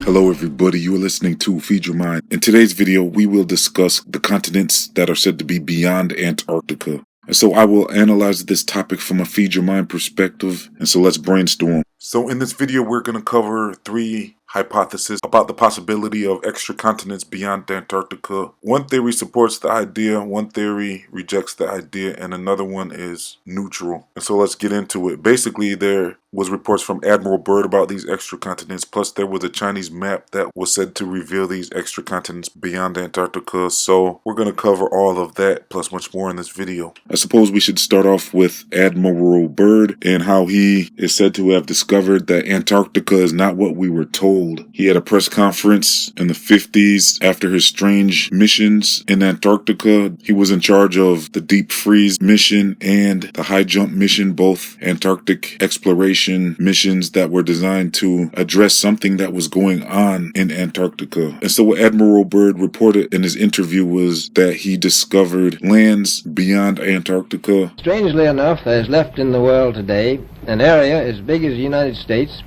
Hello everybody, you are listening to Feed Your Mind. In today's video, we will discuss the continents that are said to be beyond Antarctica. And so I will analyze this topic from a Feed Your Mind perspective, and so let's brainstorm. So in this video, we're going to cover 3 hypotheses about the possibility of extra continents beyond Antarctica. One theory supports the idea, one theory rejects the idea, and another one is neutral. And so let's get into it. Basically, there was reports from Admiral Byrd about these extra continents, plus there was a Chinese map that was said to reveal these extra continents beyond Antarctica. So we're going to cover all of that, plus much more in this video. I suppose we should start off with Admiral Byrd and how he is said to have discovered that Antarctica is not what we were told. He had a press conference in the 50s after his strange missions in Antarctica. He was in charge of the deep freeze mission and the high jump mission, both Antarctic exploration missions that were designed to address something that was going on in Antarctica. And so what Admiral Byrd reported in his interview was that he discovered lands beyond Antarctica. Strangely enough, there's left in the world today an area as big as the United States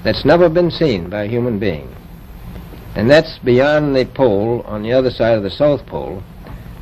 that's never been seen by a human being. And that's beyond the pole, on the other side of the South Pole,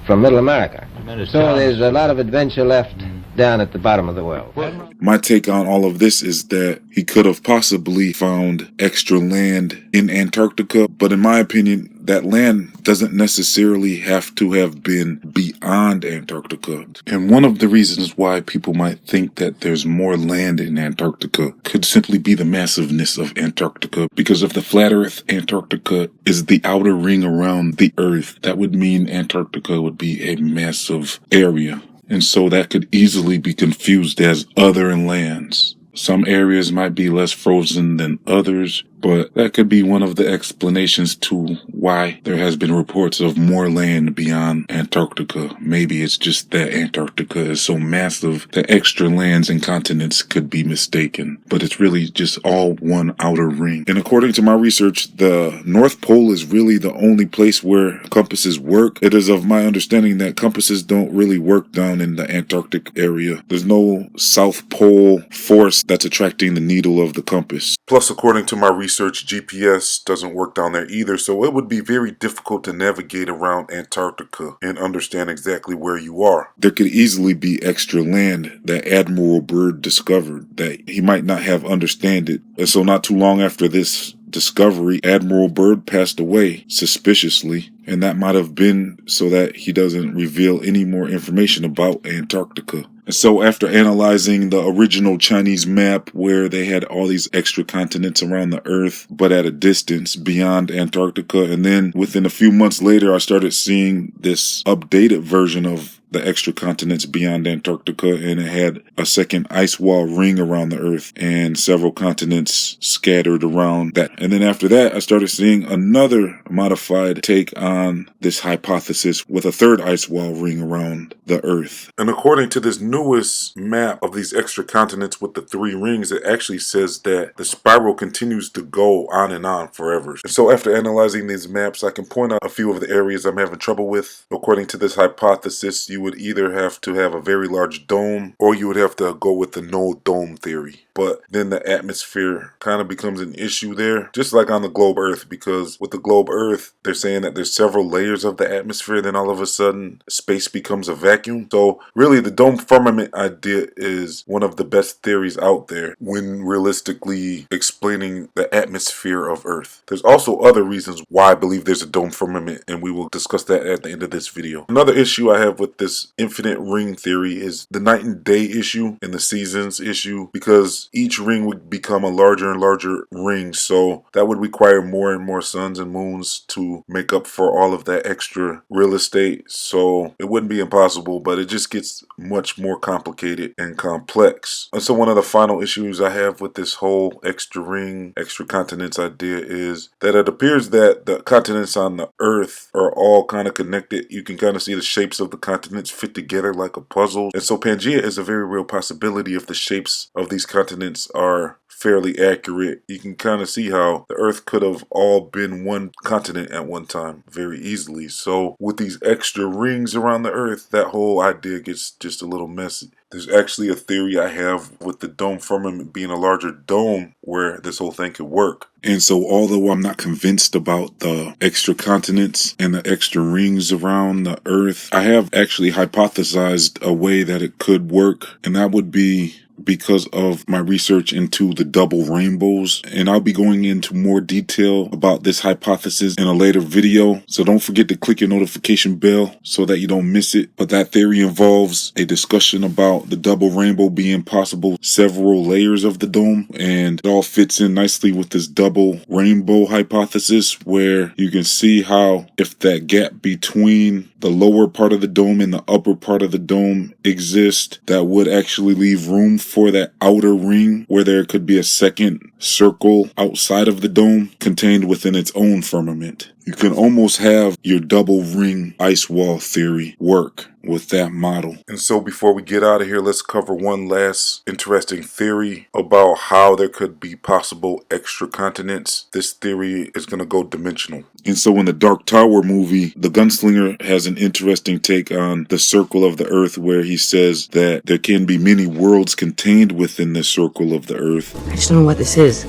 from Middle America. So there's a lot of adventure left down at the bottom of the world. My take on all of this is that he could have possibly found extra land in Antarctica, but in my opinion, that land doesn't necessarily have to have been beyond Antarctica. And one of the reasons why people might think that there's more land in Antarctica could simply be the massiveness of Antarctica. Because if the flat Earth Antarctica is the outer ring around the Earth, that would mean Antarctica would be a massive area. And so that could easily be confused as other lands. Some areas might be less frozen than others, but that could be one of the explanations to why there has been reports of more land beyond Antarctica. Maybe it's just that Antarctica is so massive that extra lands and continents could be mistaken, but it's really just all one outer ring. And according to my research, the North Pole is really the only place where compasses work. It is of my understanding that compasses don't really work down in the Antarctic area. There's no South Pole force that's attracting the needle of the compass. Plus, according to my research, GPS doesn't work down there either, so it would be very difficult to navigate around Antarctica and understand exactly where you are. There could easily be extra land that Admiral Byrd discovered that he might not have understood it. And so not too long after this discovery, Admiral Byrd passed away suspiciously, and that might have been so that he doesn't reveal any more information about Antarctica. And so after analyzing the original Chinese map where they had all these extra continents around the Earth, but at a distance beyond Antarctica, and then within a few months later, I started seeing this updated version of the extra continents beyond Antarctica, and it had a second ice wall ring around the Earth and several continents scattered around that. And then after that, I started seeing another modified take on this hypothesis with a third ice wall ring around the Earth. And according to this newest map of these extra continents with the 3 rings, it actually says that the spiral continues to go on and on forever. And so after analyzing these maps, I can point out a few of the areas I'm having trouble with. According to this hypothesis, you would either have to have a very large dome, or you would have to go with the no dome theory. But then the atmosphere kind of becomes an issue there, just like on the globe Earth, because with the globe Earth, they're saying that there's several layers of the atmosphere, then all of a sudden space becomes a vacuum. So really the dome firmament idea is one of the best theories out there when realistically explaining the atmosphere of Earth. There's also other reasons why I believe there's a dome firmament, and we will discuss that at the end of this video. Another issue I have with this infinite ring theory is the night and day issue and the seasons issue, because each ring would become a larger and larger ring, so that would require more and more suns and moons to make up for all of that extra real estate. So it wouldn't be impossible, but it just gets much more complicated and complex. And so one of the final issues I have with this whole extra ring, extra continents idea is that it appears that the continents on the Earth are all kind of connected. You can kind of see the shapes of the continents fit together like a puzzle. And so Pangea is a very real possibility if the shapes of these continents are fairly accurate. You can kind of see how the Earth could have all been one continent at one time very easily. So with these extra rings around the Earth, that whole idea gets just a little messy. There's actually a theory I have with the dome firmament being a larger dome where this whole thing could work. And so although I'm not convinced about the extra continents and the extra rings around the Earth, I have actually hypothesized a way that it could work, and that would be because of my research into the double rainbows. And I'll be going into more detail about this hypothesis in a later video, so don't forget to click your notification bell so that you don't miss it. But that theory involves a discussion about the double rainbow being possible several layers of the dome, and it all fits in nicely with this double rainbow hypothesis, where you can see how if that gap between the lower part of the dome and the upper part of the dome exists, that would actually leave room for that outer ring where there could be a second circle outside of the dome contained within its own firmament. You can almost have your double ring ice wall theory work with that model. And so before we get out of here, let's cover one last interesting theory about how there could be possible extra continents. This theory is going to go dimensional. And so in the Dark Tower movie, the gunslinger has an interesting take on the circle of the Earth, where he says that there can be many worlds contained within the circle of the Earth. I just don't know what this is.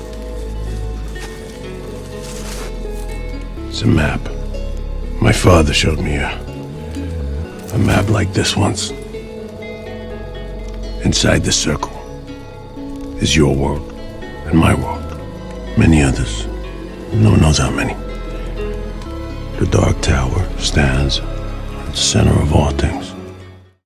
It's a map. My father showed me a map like this once. Inside the circle is your world and my world. Many others. No one knows how many. The Dark Tower stands at the center of all things.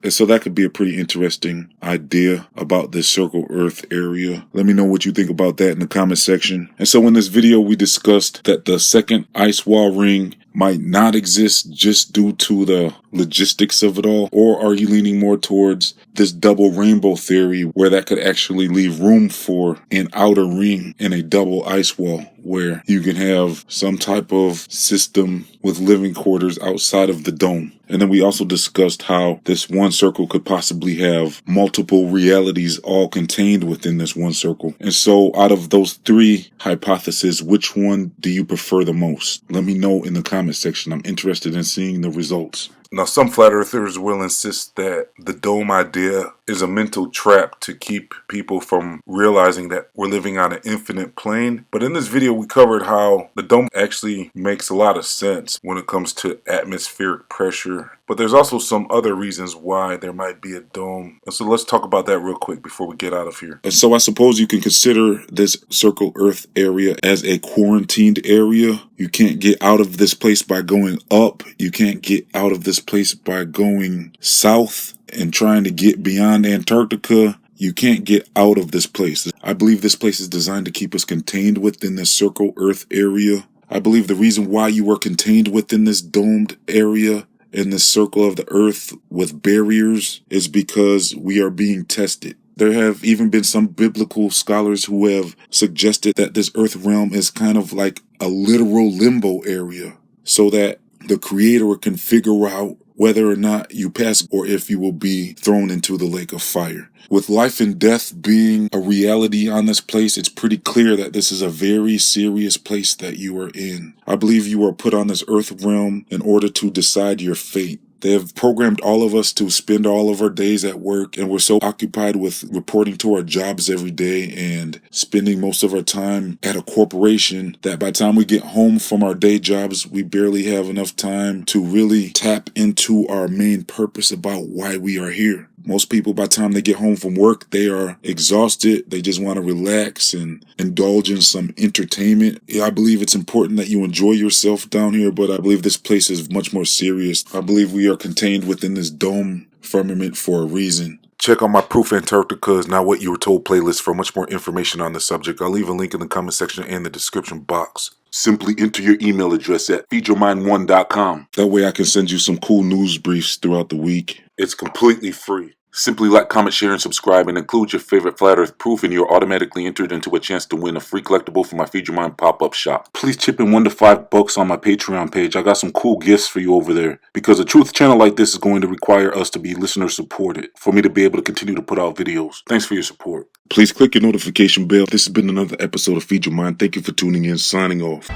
And so that could be a pretty interesting idea about this circle Earth area. Let me know what you think about that in the comment section. And so in this video, we discussed that the second ice wall ring might not exist just due to the logistics of it all. Or are you leaning more towards this double rainbow theory, where that could actually leave room for an outer ring and a double ice wall, where you can have some type of system with living quarters outside of the dome? And then we also discussed how this one circle could possibly have multiple realities all contained within this one circle. And so out of those three hypotheses, which one do you prefer the most? Let me know in the comment section. I'm interested in seeing the results. Now, some flat earthers will insist that the dome idea is a mental trap to keep people from realizing that we're living on an infinite plane. But in this video, we covered how the dome actually makes a lot of sense when it comes to atmospheric pressure. But there's also some other reasons why there might be a dome. And so let's talk about that real quick before we get out of here. And so I suppose you can consider this circle Earth area as a quarantined area. You can't get out of this place by going up. You can't get out of this place by going south and trying to get beyond Antarctica. You can't get out of this place. I believe this place is designed to keep us contained within this circle Earth area. I believe the reason why you are contained within this domed area in this circle of the Earth with barriers is because we are being tested. There have even been some biblical scholars who have suggested that this Earth realm is kind of like a literal limbo area, so that the Creator can figure out whether or not you pass or if you will be thrown into the lake of fire. With life and death being a reality on this place, it's pretty clear that this is a very serious place that you are in. I believe you are put on this Earth realm in order to decide your fate. They have programmed all of us to spend all of our days at work, and we're so occupied with reporting to our jobs every day and spending most of our time at a corporation that by the time we get home from our day jobs, we barely have enough time to really tap into our main purpose about why we are here. Most people, by the time they get home from work, they are exhausted. They just want to relax and indulge in some entertainment. Yeah, I believe it's important that you enjoy yourself down here, but I believe this place is much more serious. I believe we are contained within this dome firmament for a reason. Check out my Proof Antarctica is Not What You Were Told playlist for much more information on the subject. I'll leave a link in the comment section and the description box. Simply enter your email address at feedyourmind1.com. That way I can send you some cool news briefs throughout the week. It's completely free. Simply like, comment, share, and subscribe, and include your favorite flat earth proof, and you're automatically entered into a chance to win a free collectible from my Feed Your Mind pop-up shop. Please chip in $1 to $5 on my Patreon page. I got some cool gifts for you over there, because a truth channel like this is going to require us to be listener supported for me to be able to continue to put out videos. Thanks for your support. Please click your notification bell. This has been another episode of Feed Your Mind. Thank you for tuning in. Signing off.